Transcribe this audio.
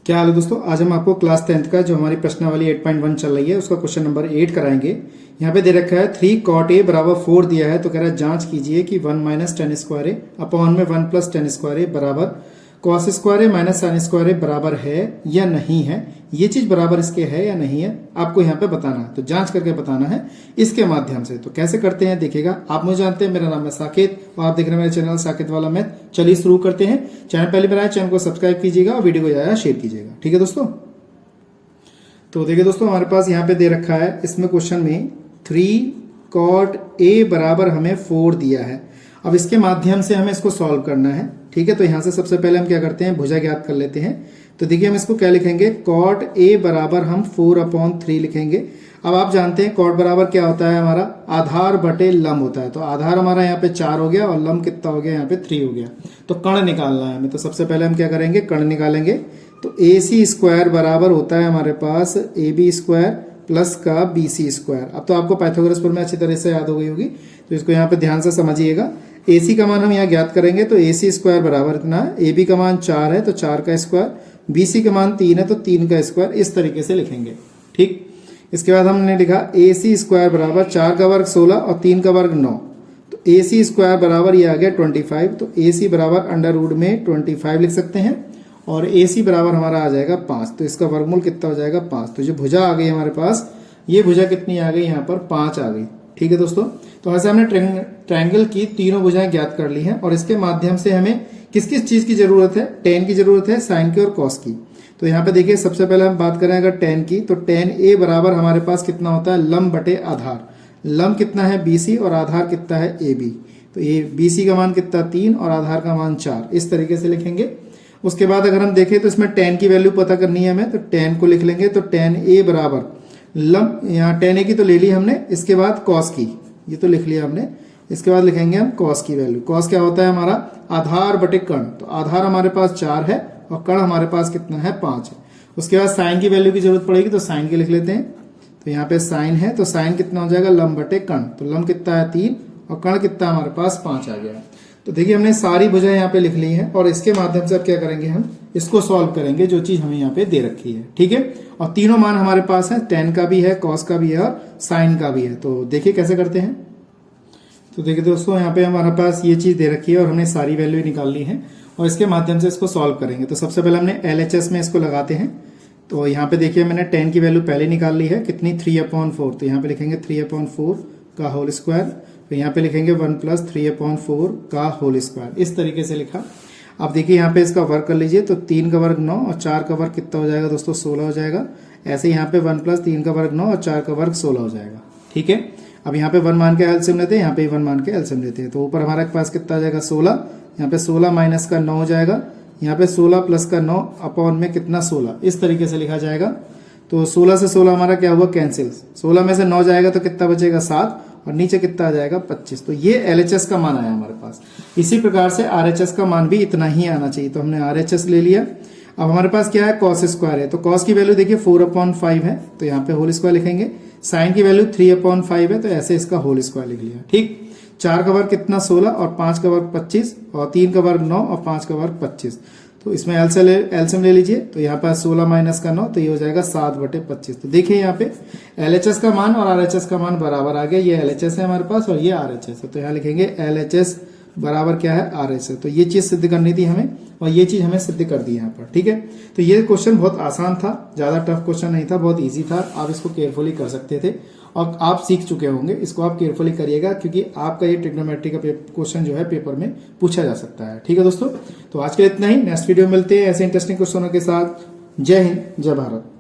क्या हाल है दोस्तों। आज हम आपको क्लास 10th का जो हमारी प्रश्नावली 8.1 चल रही है उसका क्वेश्चन नंबर 8 कराएंगे। यहाँ पे दे रखा है 3 cot a बराबर 4 दिया है, तो कह रहा है जांच कीजिए कि 1 माइनस टेन स्क्वायर ए अपॉन में 1 प्लस टेन स्क्वायर ए बराबर कॉस स्क्वायर ए माइनस साइन स्क्वायर ए बराबर है या नहीं है। ये चीज बराबर इसके है या नहीं है आपको यहाँ पे बताना है, तो जांच करके बताना है इसके माध्यम से। तो कैसे करते हैं देखिएगा। आप मुझे जानते हैं, मेरा नाम है साकेत और आप देख रहे हैं मेरे चैनल साकेत वाला मैथ। चलिए शुरू करते हैं। चैनल पहली बार आए चैनल को सब्सक्राइब कीजिएगा और वीडियो को ज्यादा शेयर कीजिएगा, ठीक है दोस्तों। तो देखिए दोस्तों, हमारे पास यहाँ पे दे रखा है इसमें क्वेश्चन में 3 cot a बराबर हमें 4 दिया है। अब इसके माध्यम से हमें इसको सॉल्व करना है, ठीक है। तो यहां से सबसे पहले हम क्या करते हैं, भुजा ज्ञात कर लेते हैं। तो देखिए हम इसको क्या लिखेंगे, cot a बराबर हम 4/3 लिखेंगे। अब आप जानते हैं cot बराबर क्या होता है, हमारा आधार बटे लंब होता है। तो आधार हमारा यहाँ पे 4 हो गया और लंब कितना हो गया, यहाँ पे 3 हो गया। तो कर्ण निकालना है हमें। तो सबसे पहले हम क्या करेंगे, कर्ण निकालेंगे। तो AC स्क्वायर बराबर होता है हमारे पास AB स्क्वायर प्लस का BC स्क्वायर। अब तो आपको पाइथागोरस प्रमेय अच्छी तरह से याद हो गई होगी, तो इसको यहाँ पे ध्यान से समझिएगा। AC का मान हम यहाँ ज्ञात करेंगे, तो AC स्क्वायर बराबर इतना है। AB का मान 4 है तो 4 का स्क्वायर, BC का मान 3 है तो 3 का स्क्वायर, इस तरीके से लिखेंगे, ठीक। इसके बाद हमने लिखा AC स्क्वायर बराबर 4 का वर्ग 16 और 3 का वर्ग 9। तो AC स्क्वायर बराबर ये आ गया 25। तो AC बराबर अंडर रूट में 25 लिख सकते हैं और AC बराबर हमारा आ जाएगा 5। तो इसका वर्गमूल कितना हो जाएगा, 5। तो जो भुजा आ गई हमारे पास, ये भुजा कितनी आ गई, यहाँ पर 5 आ गई, ठीक है दोस्तों। तो ऐसे हमने ट्रायंगल की तीनों भुजाएं ज्ञात कर ली हैं और इसके माध्यम से हमें किस किस चीज की जरूरत है, tan की जरूरत है, sin की और cos की। तो यहाँ पे देखिए सबसे पहले हम बात करें अगर tan की, तो tan a बराबर हमारे पास कितना होता है, लंब बटे आधार। लंब कितना है BC और आधार कितना है AB। तो ये BC का मान कितना 3 और आधार का मान 4, इस तरीके से लिखेंगे। उसके बाद अगर हम देखें तो इसमें tan की वैल्यू पता करनी है हमें, तो tan को लिख लेंगे। तो tan a बराबर लंब, यहाँ tan a की तो ले ली हमने, इसके बाद cos की ये तो लिख लिया हमने। इसके बाद लिखेंगे हम cos की वैल्यू। cos क्या होता है हमारा, आधार बटे कर्ण। तो आधार हमारे पास 4 है और कर्ण हमारे पास कितना है, 5 है। उसके बाद साइन की वैल्यू की जरूरत पड़ेगी, तो साइन की लिख लेते हैं। तो यहाँ पे साइन है, तो साइन कितना हो जाएगा, लंब बटे कर्ण। तो लंब कितना है 3 और कर्ण कितना हमारे पास 5 आ गया। तो देखिए हमने सारी भुजाएं यहाँ पे लिख ली हैं और इसके माध्यम से अब क्या करेंगे, हम इसको सॉल्व करेंगे जो चीज हमें यहाँ पे दे रखी है, ठीक है। और तीनों मान हमारे पास है, tan का भी है, cos का भी है और sin का भी है। तो देखिए कैसे करते हैं। तो देखिए दोस्तों, यहाँ पे हमारे पास ये चीज दे रखी है और हमने सारी वैल्यू निकाल ली है और इसके माध्यम से इसको सॉल्व करेंगे। तो सबसे पहले हमने LHS में इसको लगाते हैं। तो यहाँ पे देखिए मैंने tan की वैल्यू पहले निकाल ली है, कितनी 3/4। तो यहाँ पे लिखेंगे 3/4 का होल स्क्वायर। तो यहाँ पे लिखेंगे 1 प्लस 3/4 का होल स्क्वायर, इस तरीके से लिखा। अब देखिए यहाँ पे इसका वर्ग कर लीजिए। तो 3 का वर्ग 9 और 4 का वर्ग कितना हो जाएगा दोस्तों, 16 हो जाएगा। ऐसे यहाँ पे 1 प्लस 3 का वर्ग 9 और 4 का वर्ग 16 हो जाएगा, ठीक है। अब यहाँ पे 1 मान के एलसीएम लेते हैं, यहाँ पे 1 मान के एलसीएम लेते हैं। तो ऊपर हमारे पास कितना आ जाएगा 16, यहाँ पे 16 माइनस का 9 हो जाएगा, यहाँ पे 16 प्लस का 9 अपॉन में कितना 16, इस तरीके से लिखा जाएगा। तो 16 से 16 हमारा क्या हुआ, कैंसिल। 16 में से 9 जाएगा तो कितना बचेगा 7 और नीचे कितना आ जाएगा 25। तो ये LHS का मान आया हमारे पास। इसी प्रकार से RHS का मान भी इतना ही आना चाहिए। तो हमने RHS ले लिया। अब हमारे पास क्या है, cos स्क्वायर है। तो cos की वैल्यू देखिए 4/5 है, तो यहाँ पे होल स्क्वायर लिखेंगे। साइन की वैल्यू 3/5 है, तो ऐसे इसका होल स्क्वायर लिख लिया, ठीक। 4 का वर्ग कितना 16 और 5 का वर्ग 25 और 3 का वर्ग 9 और 5 का वर्ग 25। तो इसमें एलसीएम ले लीजिए। तो यहाँ पर 16 माइनस का 9, तो ये हो जाएगा 7/25। तो देखिए यहाँ पे LHS का मान और RHS का मान बराबर आ गया। ये LHS है हमारे पास और ये RHS है। तो यहाँ लिखेंगे LHS बराबर क्या है, RHS। तो ये चीज सिद्ध करनी थी हमें और ये चीज हमें सिद्ध कर दी यहाँ पर, ठीक है। तो ये क्वेश्चन बहुत आसान था, ज्यादा टफ क्वेश्चन नहीं था, बहुत इजी था। आप इसको केयरफुली कर सकते थे और आप सीख चुके होंगे। इसको आप केयरफुली करिएगा क्योंकि आपका ये ट्रिग्नोमेट्री का क्वेश्चन जो है पेपर में पूछा जा सकता है, ठीक है दोस्तों। तो आज के लिए इतना ही। नेक्स्ट वीडियो मिलते हैं ऐसे इंटरेस्टिंग क्वेश्चनों के साथ। जय हिंद, जय भारत।